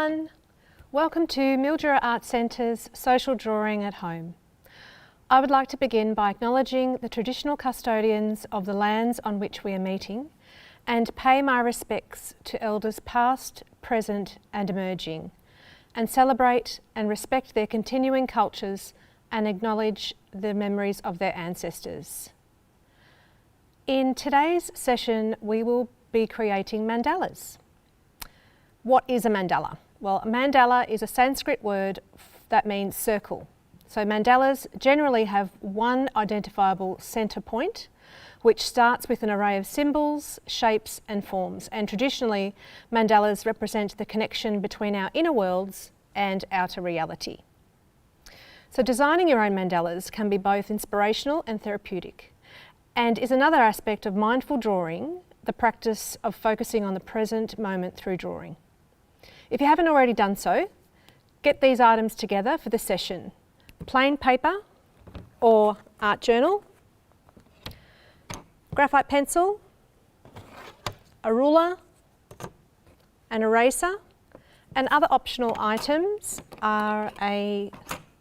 everyone. Welcome to Mildura Art Centre's Social Drawing at Home. I would like to begin by acknowledging the traditional custodians of the lands on which we are meeting and pay my respects to elders past, present and emerging, and celebrate and respect their continuing cultures and acknowledge the memories of their ancestors. In today's session, we will be creating mandalas. What is a mandala? Well, a mandala is a Sanskrit word that means circle. So mandalas generally have one identifiable centre point, which starts with an array of symbols, shapes and forms. And traditionally, mandalas represent the connection between our inner worlds and outer reality. So designing your own mandalas can be both inspirational and therapeutic, and is another aspect of mindful drawing, the practice of focusing on the present moment through drawing. If you haven't already done so, get these items together for the session. Plain paper or art journal, graphite pencil, a ruler, an eraser, and other optional items are a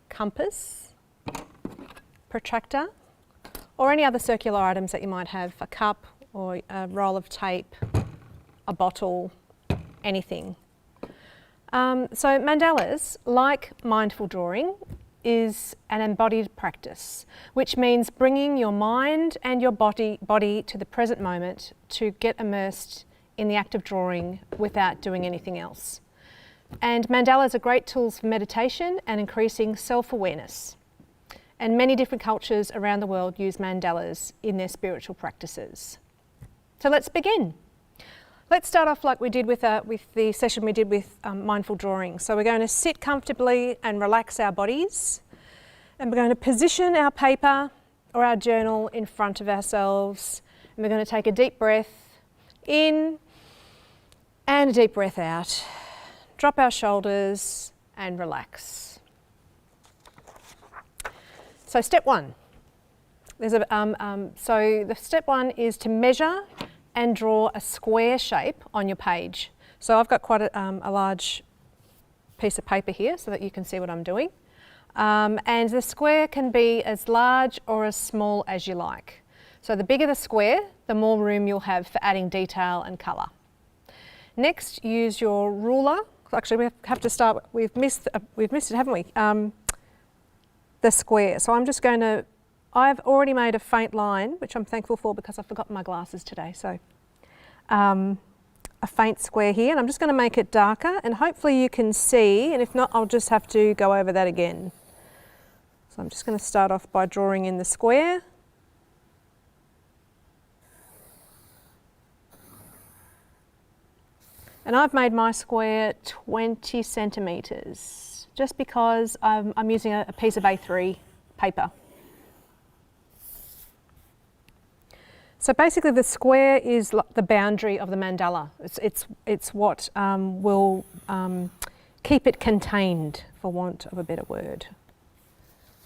compass, protractor, or any other circular items that you might have, a cup or a roll of tape, a bottle, anything. So mandalas, like mindful drawing, is an embodied practice, which means bringing your mind and your body to the present moment to get immersed in the act of drawing without doing anything else. And mandalas are great tools for meditation and increasing self-awareness. And many different cultures around the world use mandalas in their spiritual practices. So let's begin. Let's start off like we did with the session we did with mindful drawing. So we're going to sit comfortably and relax our bodies. And we're going to position our paper or our journal in front of ourselves. And we're going to take a deep breath in and a deep breath out. Drop our shoulders and relax. So step one. So the step one is to measure and draw a square shape on your page. So I've got quite a large piece of paper here so that you can see what I'm doing. And the square can be as large or as small as you like. So the bigger the square, the more room you'll have for adding detail and colour. Next, use your ruler. Actually, we have to start, we've missed it, haven't we? The square. So I'm just going to, I've already made a faint line, which I'm thankful for because I've forgotten my glasses today. So a faint square here, and I'm just going to make it darker, and hopefully you can see, and if not, I'll just have to go over that again. So I'm just going to start off by drawing in the square. And I've made my square 20 centimetres, just because I'm using a piece of A3 paper. So basically the square is the boundary of the mandala. It's what will keep it contained, for want of a better word.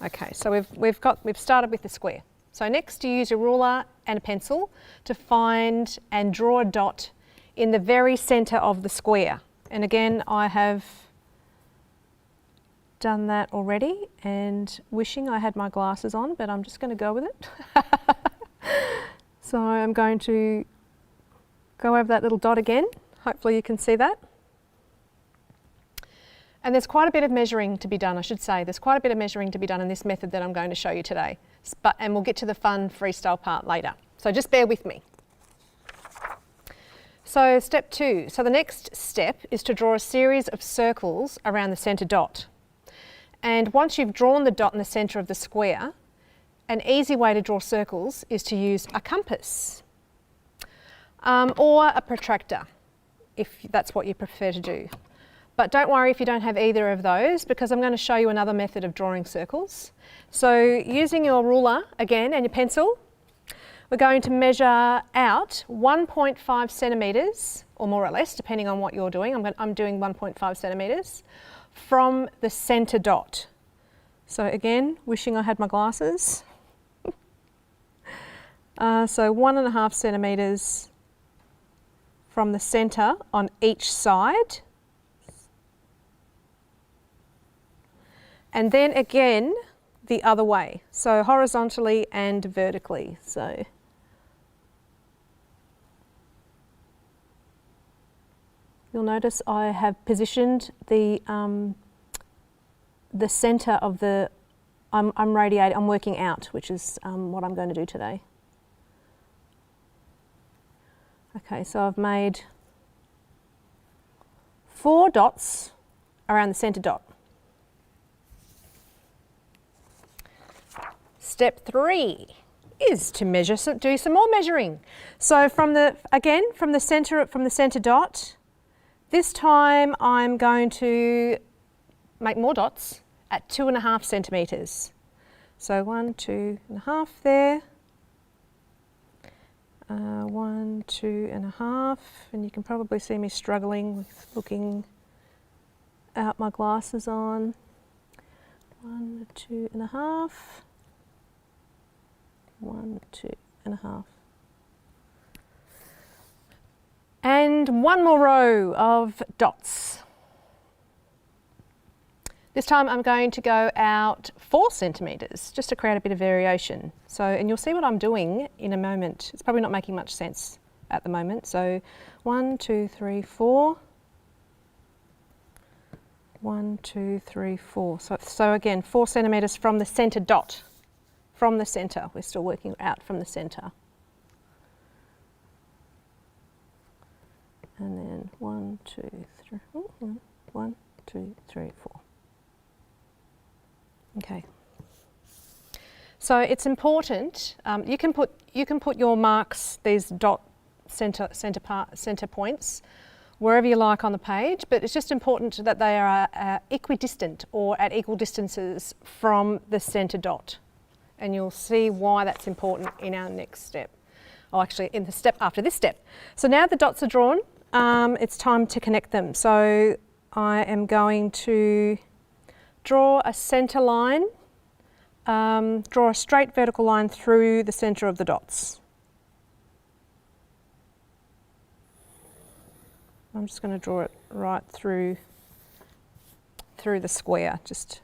Okay, so we've started with the square. So next you use a ruler and a pencil to find and draw a dot in the very centre of the square. And again, I have done that already, and wishing I had my glasses on, but I'm just going to go with it. So I'm going to go over that little dot again. Hopefully you can see that. And there's quite a bit of measuring to be done, I should say. There's quite a bit of measuring to be done in this method that I'm going to show you today. And we'll get to the fun freestyle part later. So just bear with me. So step two. So the next step is to draw a series of circles around the centre dot. And once you've drawn the dot in the centre of the square, an easy way to draw circles is to use a compass or a protractor, if that's what you prefer to do. But don't worry if you don't have either of those, because I'm going to show you another method of drawing circles. So using your ruler again and your pencil, we're going to measure out 1.5 centimetres, or more or less, depending on what you're doing. I'm doing 1.5 centimetres from the centre dot. So again, wishing I had my glasses. So 1.5 centimetres from the centre on each side. And then again, the other way. So horizontally and vertically. So you'll notice I have positioned the center of the, I'm working out, which is what I'm going to do today. Okay, so I've made 4 dots around the center dot. Step 3 is to measure, do some more measuring. So from the center dot, this time I'm going to make more dots at 2.5 centimeters. So 1, 2.5 there. 1, 2.5, and you can probably see me struggling with looking out my glasses on. 1, 2.5. 1, 2.5. And one more row of dots. This time I'm going to go out 4 centimetres just to create a bit of variation. So, and you'll see what I'm doing in a moment. It's probably not making much sense at the moment. So 1, 2, 3, 4. 1, 2, 3, 4. So again, 4 centimetres from the centre dot. From the centre, we're still working out from the centre. And then 1, 2, 3, 1, 2, 3, 4. Okay. So it's important. You can put your marks, these dot center points, wherever you like on the page. But it's just important that they are equidistant or at equal distances from the center dot, and you'll see why that's important in our next step. Oh, actually, in the step after this step. So now the dots are drawn. It's time to connect them. So I am going to draw a centre line, draw a straight vertical line through the centre of the dots. I'm just going to draw it right through the square, just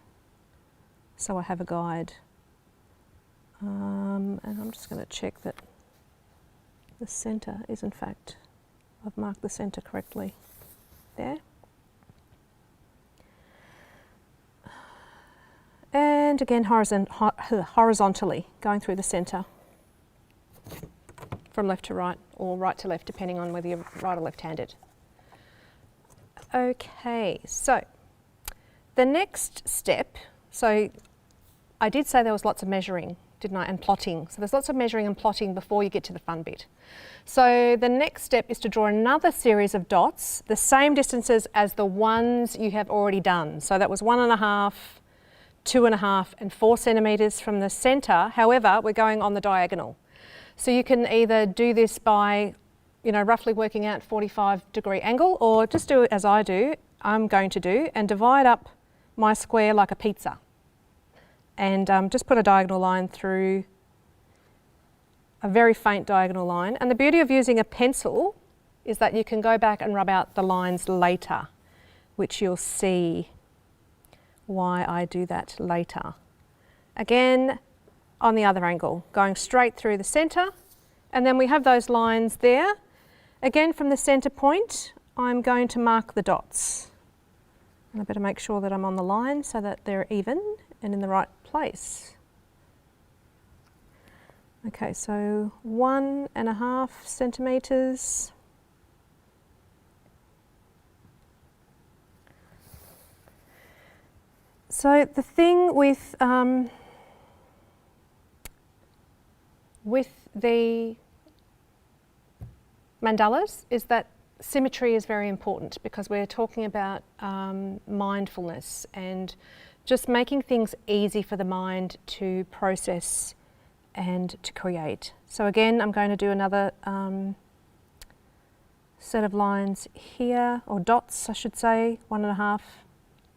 so I have a guide. And I'm just going to check that the centre is in fact, I've marked the centre correctly there. And again, horizontally, going through the centre from left to right or right to left, depending on whether you're right or left-handed. Okay, so the next step, so I did say there was lots of measuring, didn't I, and plotting. So there's lots of measuring and plotting before you get to the fun bit. So the next step is to draw another series of dots, the same distances as the ones you have already done. So that was 1.5, 2.5 and 4 centimetres from the centre. However, we're going on the diagonal. So you can either do this by, roughly working out 45-degree angle, or just do it as I'm going to do, and divide up my square like a pizza. And just put a diagonal line through, a very faint diagonal line. And the beauty of using a pencil is that you can go back and rub out the lines later, which you'll see why I do that later. Again, on the other angle, going straight through the centre, and then we have those lines there. Again, from the centre point, I'm going to mark the dots. And I better make sure that I'm on the line so that they're even and in the right place. Okay, so 1.5 centimetres. So the thing with the mandalas is that symmetry is very important, because we're talking about mindfulness and just making things easy for the mind to process and to create. So again, I'm going to do another set of lines here, or dots I should say, 1.5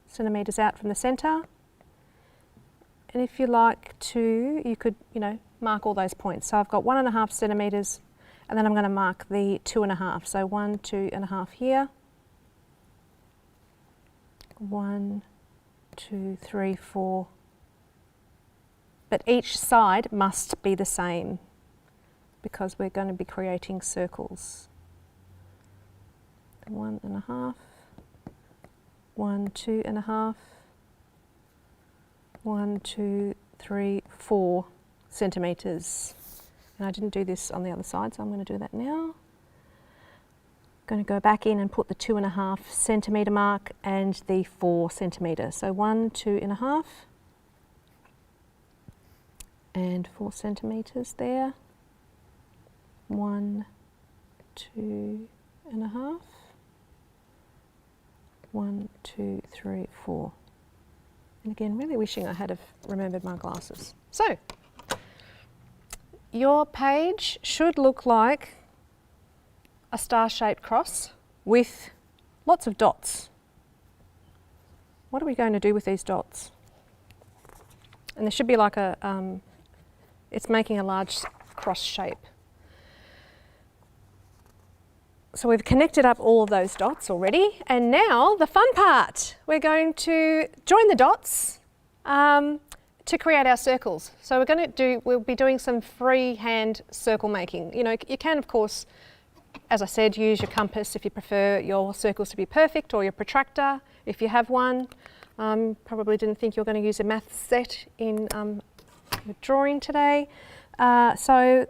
centimetres out from the centre. And if you like to, you could, mark all those points. So I've got 1.5 centimetres, and then I'm going to mark the 2.5. So 1, 2.5 here. 1, 2, 3, 4. But each side must be the same because we're going to be creating circles. 1.5, 1, 2.5, 1, 2, 3, 4 centimetres. And I didn't do this on the other side, so I'm going to do that now. Going to go back in and put the 2.5 centimetre mark and the 4 centimetre. So 1, 2.5 and 4 centimetres there. 1, 2.5. 1, 2, 3, 4. And again, really wishing I had have remembered my glasses. So, your page should look like a star-shaped cross with lots of dots. What are we going to do with these dots? And there should be like a, it's making a large cross shape. So we've connected up all of those dots already, and now the fun part. We're going to join the dots to create our circles. So we'll be doing some freehand circle making. You know, you can of course, as I said, use your compass if you prefer your circles to be perfect, or your protractor if you have one. Probably didn't think you were going to use a math set in drawing today. So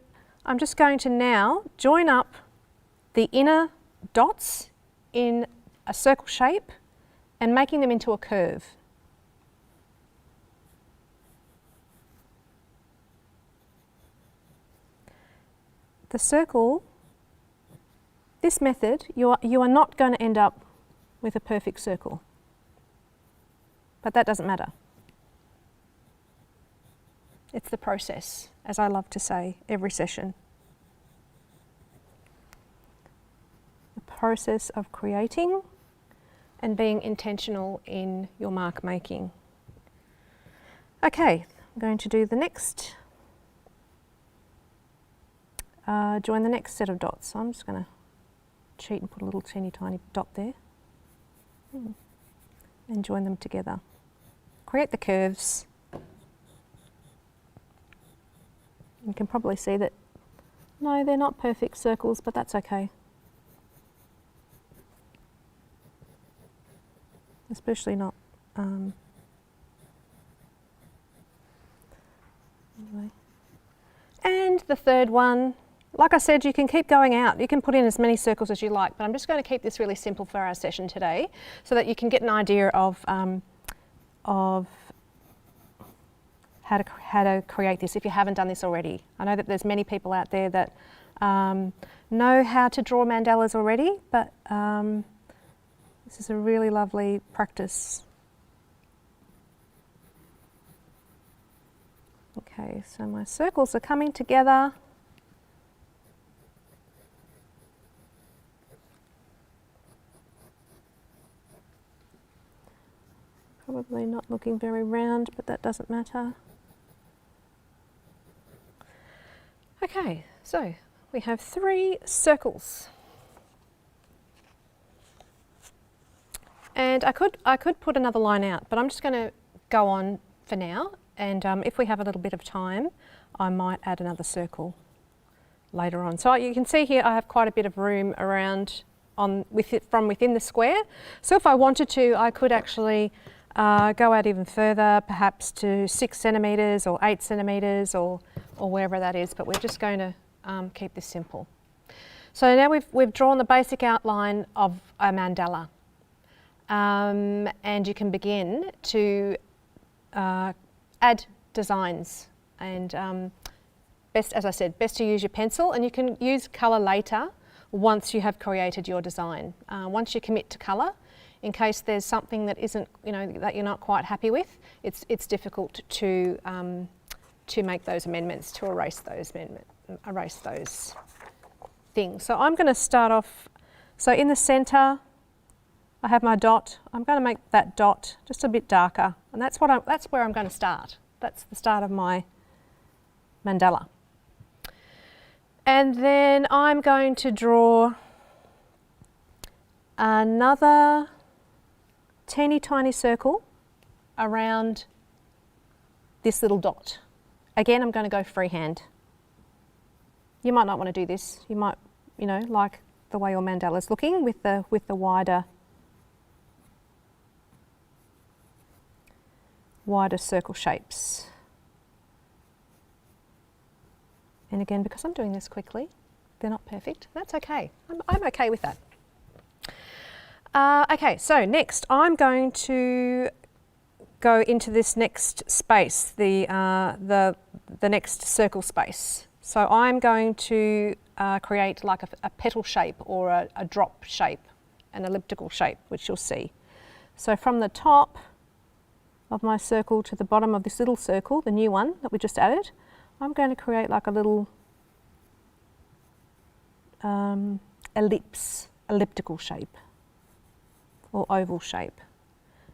I'm just going to now join up the inner dots in a circle shape and making them into a curve. The circle, this method, you are not going to end up with a perfect circle, but that doesn't matter. It's the process, as I love to say every session. The process of creating and being intentional in your mark making. Okay, I'm going to do the next, join the next set of dots. So I'm just going to cheat and put a little teeny tiny dot there and join them together. Create the curves. You can probably see that, no, they're not perfect circles, but that's okay. Especially not, anyway. And the third one, like I said, you can keep going out. You can put in as many circles as you like, but I'm just going to keep this really simple for our session today so that you can get an idea of how to create this if you haven't done this already. I know that there's many people out there that know how to draw mandalas already, but this is a really lovely practice. Okay, so my circles are coming together. Probably not looking very round, but that doesn't matter. Okay, so we have 3 circles. And I could put another line out, but I'm just going to go on for now. And if we have a little bit of time, I might add another circle later on. So you can see here I have quite a bit of room around from within the square. So if I wanted to, I could actually go out even further, perhaps to 6 centimetres or 8 centimetres or wherever that is. But we're just going to keep this simple. So now we've drawn the basic outline of a mandala. And you can begin to add designs, and best, as I said, best to use your pencil, and you can use colour later once you have created your design. Once you commit to colour, in case there's something that isn't, that you're not quite happy with, it's difficult to make those amendments, to erase those things. So I'm going to start off. So in the centre, I have my dot. I'm going to make that dot just a bit darker, and that's where I'm going to start. That's the start of my mandala. And then I'm going to draw another teeny tiny circle around this little dot. Again, I'm going to go freehand. You might not want to do this. You might, like the way your mandala is looking with the wider circle shapes. And again, because I'm doing this quickly, they're not perfect. That's okay. I'm okay with that. Okay, so next I'm going to go into this next space, the next circle space. So I'm going to create like a petal shape or a drop shape, an elliptical shape, which you'll see. So from the top of my circle to the bottom of this little circle, the new one that we just added, I'm going to create like a little elliptical shape or oval shape.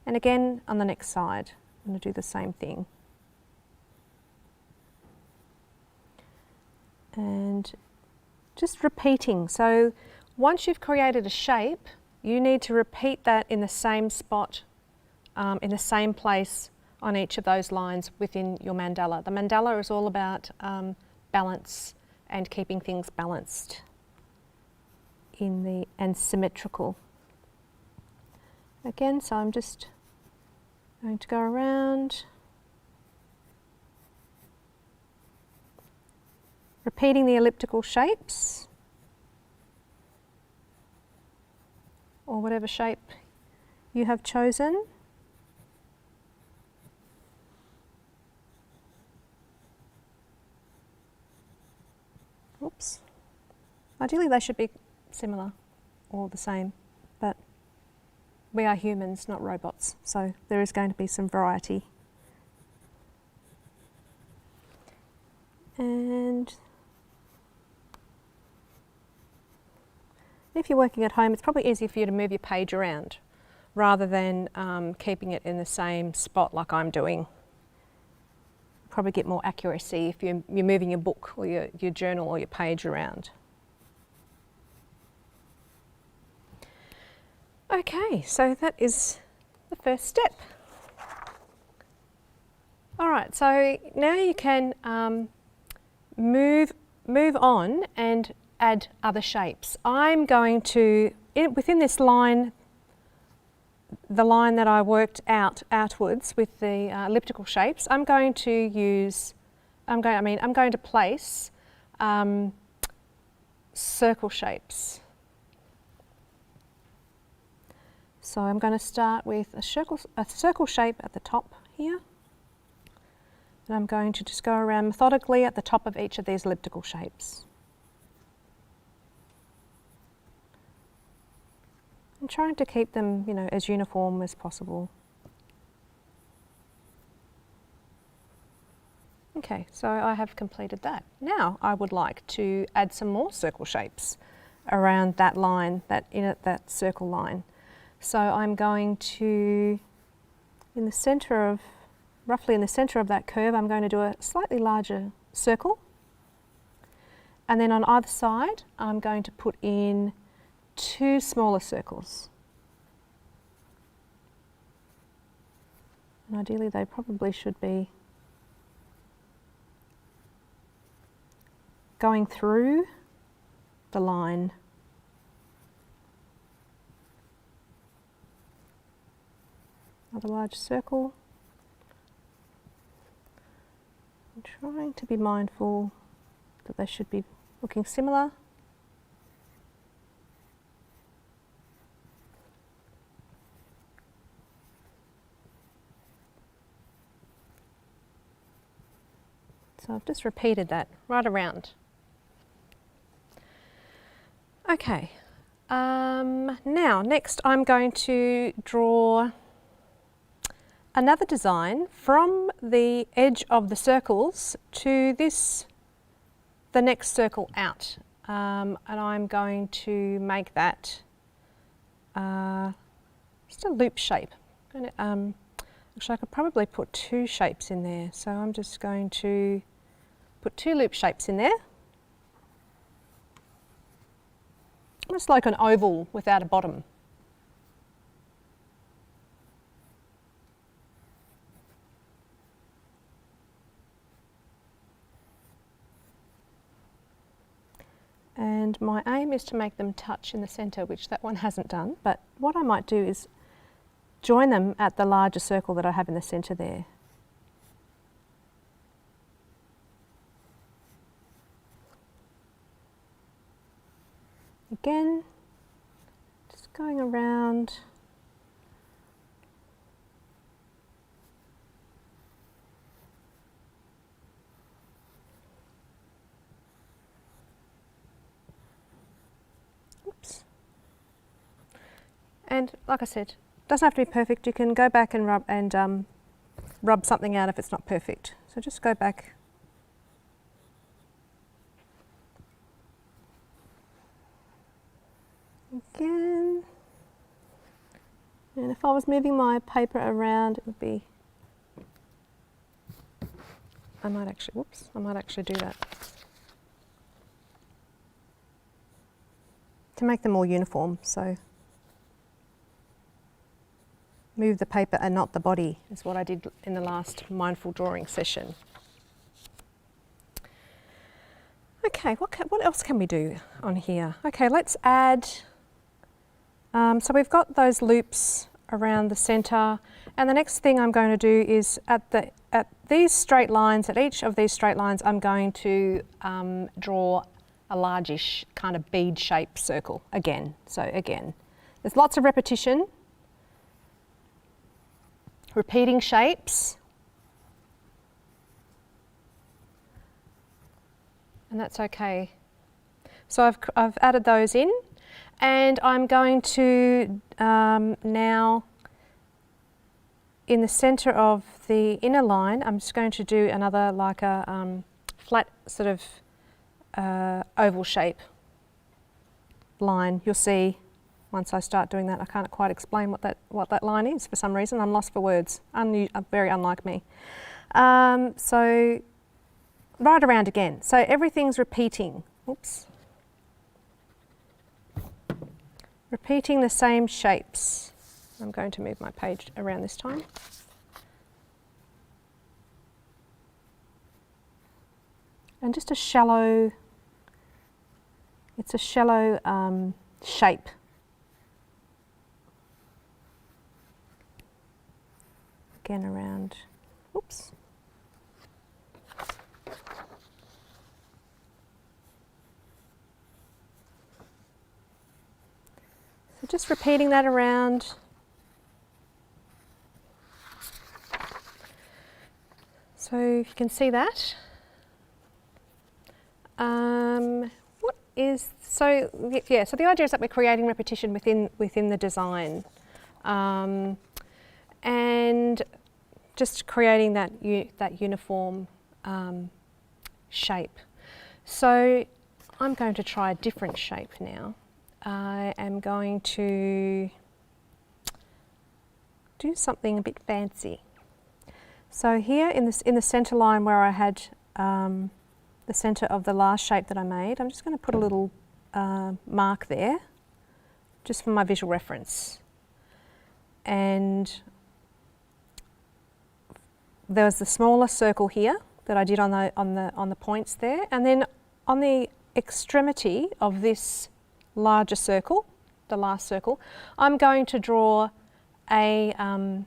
And again, on the next side, I'm going to do the same thing. And just repeating. So once you've created a shape, you need to repeat that in the same spot, in the same place on each of those lines within your mandala. The mandala is all about balance and keeping things balanced and symmetrical. Again, so I'm just going to go around, repeating the elliptical shapes, or whatever shape you have chosen. Oops. Ideally they should be similar or the same, but we are humans, not robots, so there is going to be some variety. And if you're working at home, it's probably easier for you to move your page around rather than keeping it in the same spot like I'm doing. Probably get more accuracy if you're moving your book or your journal or your page around. Okay, so that is the first step. All right, so now you can move on and add other shapes. I'm going to, within this line, the line that I worked outwards with the elliptical shapes, I'm going to place circle shapes. So I'm going to start with a circle shape at the top here. And I'm going to just go around methodically at the top of each of these elliptical shapes. And trying to keep them, as uniform as possible. Okay, so I have completed that. Now I would like to add some more circle shapes around that line, that circle line. So I'm going to, roughly in the centre of that curve, I'm going to do a slightly larger circle. And then on either side, I'm going to put in 2 smaller circles. And ideally they probably should be going through the line. Another large circle. I'm trying to be mindful that they should be looking similar. So I've just repeated that right around. Okay, now next I'm going to draw another design from the edge of the circles to the next circle out. And I'm going to make that just a loop shape. Actually, I could probably put 2 shapes in there. So I'm just going to put 2 loop shapes in there. Almost like an oval without a bottom. And my aim is to make them touch in the centre, which that one hasn't done. But what I might do is join them at the larger circle that I have in the centre there. Again, just going around. Oops. And like I said, doesn't have to be perfect. You can go back and rub something out if it's not perfect. So just go back. Again. And if I was moving my paper around, it would be, I might actually do that. To make them more uniform, so move the paper and not the body is what I did in the last mindful drawing session. Okay, what else can we do on here? Okay, let's add, so we've got those loops around the centre, and the next thing I'm going to do is at these straight lines, at each of these straight lines, I'm going to draw a largish kind of bead shaped circle again. So again, there's lots of repetition, repeating shapes, and that's okay. So I've added those in, and I'm going to now, in the centre of the inner line, I'm just going to do another like a flat sort of oval shape line. You'll see once I start doing that. I can't quite explain what that line is for some reason. I'm lost for words. Very unlike me. So right around again. So everything's repeating. Oops. Repeating the same shapes. I'm going to move my page around this time. And just a shallow, it's a shallow shape. Again around, oops. So just repeating that around. So if you can see that. So the idea is that we're creating repetition within the design, and just creating that uniform shape. So I'm going to try a different shape now. I am going to do something a bit fancy. So here in the centre line where I had the centre of the last shape that I made, I'm just going to put a little mark there, just for my visual reference. And there was the smaller circle here that I did on the points there, and then on the extremity of this larger circle, the last circle, I'm going to draw another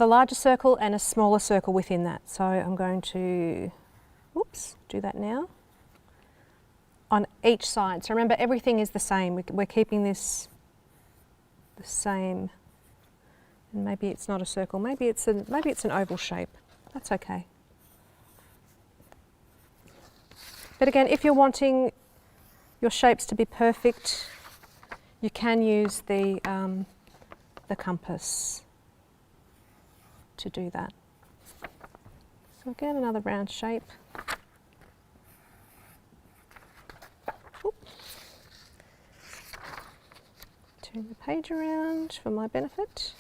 larger circle and a smaller circle within that. So I'm going to, do that now. On each side. So remember, everything is the same. We're keeping this the same. And maybe it's not a circle. Maybe it's an oval shape. That's okay. But again, if you're wanting your shapes to be perfect, you can use the compass to do that. So again, another round shape. Turn the page around for my benefit.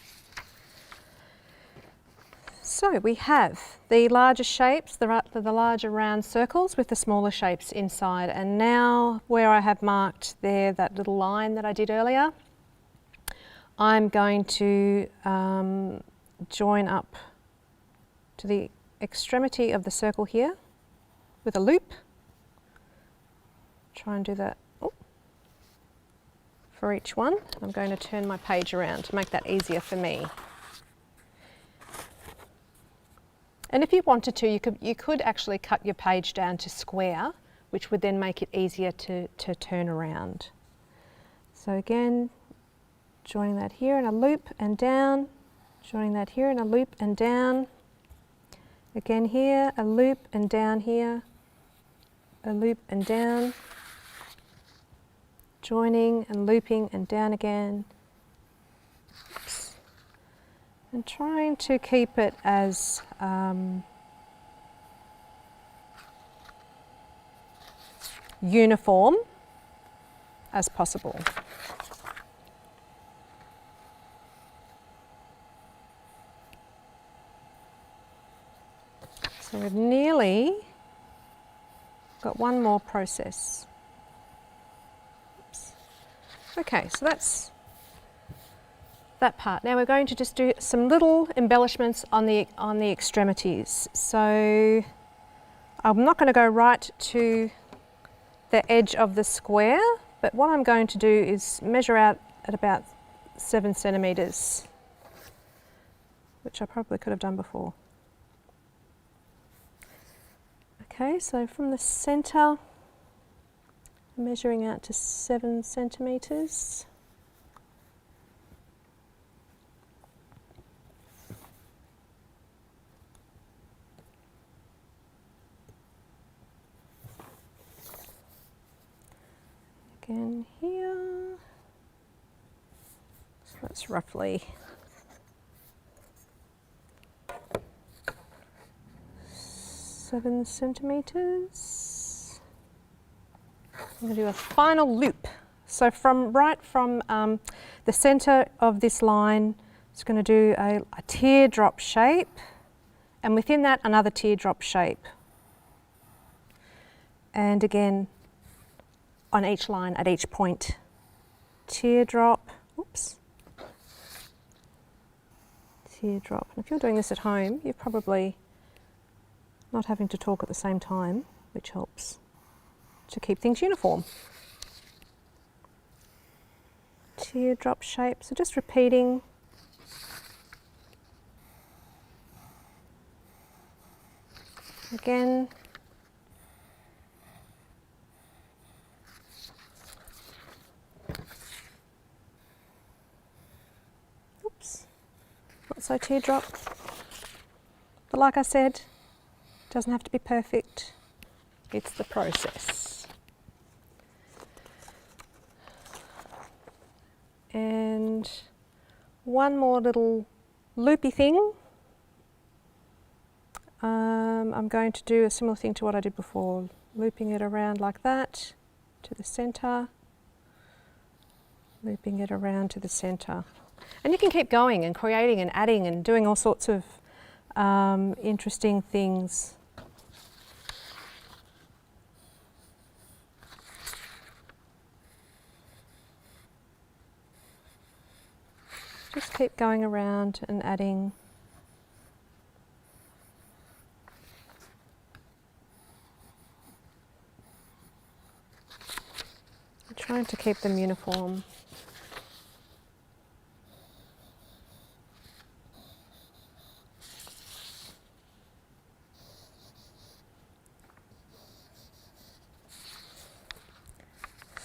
So we have the larger shapes, the larger round circles with the smaller shapes inside, and now where I have marked there that little line that I did earlier, I'm going to join up to the extremity of the circle here with a loop, try and do that for each one. I'm going to turn my page around to make that easier for me. And if you wanted to, you could actually cut your page down to square, which would then make it easier to turn around. So again, joining that here in a loop and down, joining that here in a loop and down. Again here, a loop and down here, a loop and down. Joining and looping and down again. Oops. And trying to keep it as uniform as possible. So we've nearly got one more process. Oops. Okay, so that's that part. Now we're going to just do some little embellishments on the extremities. So I'm not going to go right to the edge of the square, but what I'm going to do is measure out at about 7 centimetres, which I probably could have done before. Okay, so from the centre, measuring out to 7 centimetres. Again here, so that's roughly 7 centimetres. I'm going to do a final loop. So right from the centre of this line, it's going to do a teardrop shape, and within that another teardrop shape. And again, on each line at each point, teardrop, oops, teardrop. And if you're doing this at home, you're probably not having to talk at the same time, which helps to keep things uniform. Teardrop shape, so just repeating. Again. Oops, not so teardrop. But like I said, it doesn't have to be perfect. It's the process. And one more little loopy thing. I'm going to do a similar thing to what I did before, looping it around like that to the centre, looping it around to the centre. And you can keep going and creating and adding and doing all sorts of interesting things. Just keep going around and adding. I'm trying to keep them uniform.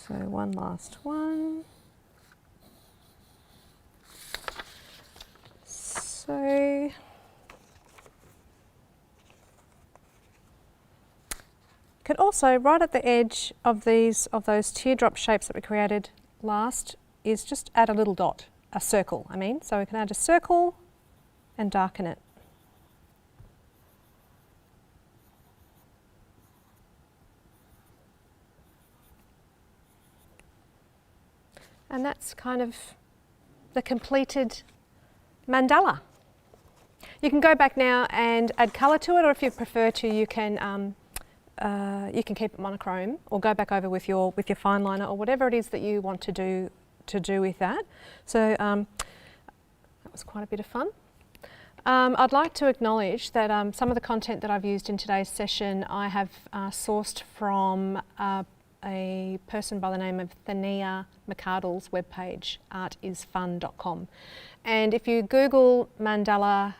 So one last one. So could also, right at the edge of those teardrop shapes that we created last, is just add a little dot, a circle, I mean. So we can add a circle and darken it. And that's kind of the completed mandala. You can go back now and add colour to it, or if you prefer to, you can keep it monochrome, or go back over with your fine liner, or whatever it is that you want to do with that. So that was quite a bit of fun. I'd like to acknowledge that some of the content that I've used in today's session I have sourced from a person by the name of Thania McArdle's webpage, artisfun.com. And if you Google mandala,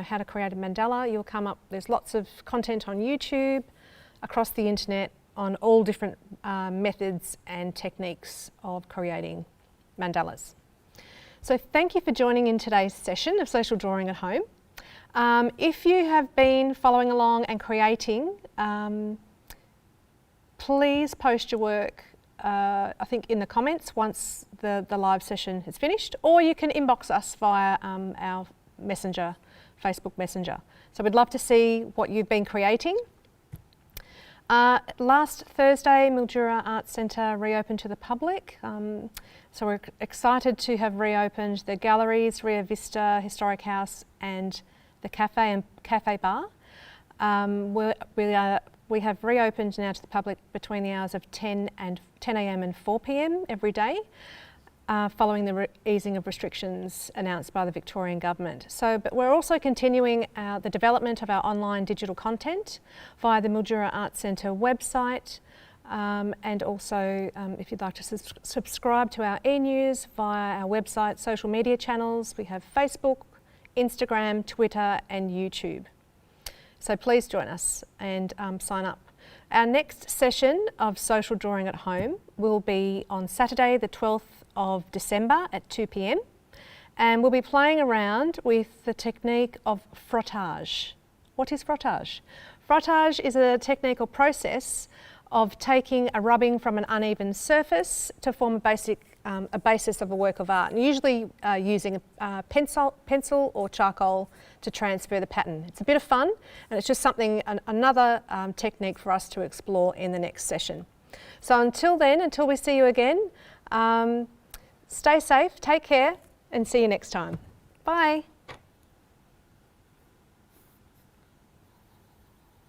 how to create a mandala, you'll come up, there's lots of content on YouTube, across the internet, on all different methods and techniques of creating mandalas. So thank you for joining in today's session of Social Drawing at Home. If you have been following along and creating, please post your work, I think in the comments once the live session has finished, or you can inbox us via our messenger, Facebook Messenger. So we'd love to see what you've been creating. Last Thursday, Mildura Arts Centre reopened to the public. So we're excited to have reopened the galleries, Rio Vista, Historic House and the cafe and cafe bar. We have reopened now to the public between the hours of 10 a.m. and 4 p.m. every day, following the easing of restrictions announced by the Victorian Government. But we're also continuing the development of our online digital content via the Mildura Arts Centre website, and also if you'd like to subscribe to our e-news via our website, social media channels. We have Facebook, Instagram, Twitter and YouTube. So please join us and sign up. Our next session of Social Drawing at Home will be on Saturday the 12th of December at 2 p.m. and we'll be playing around with the technique of frottage. What is frottage? Frottage is a technique or process of taking a rubbing from an uneven surface to form a basis of a work of art, and usually using a pencil or charcoal to transfer the pattern. It's a bit of fun, and it's just something, another technique for us to explore in the next session. So until then, until we see you again, stay safe, take care, and see you next time. Bye.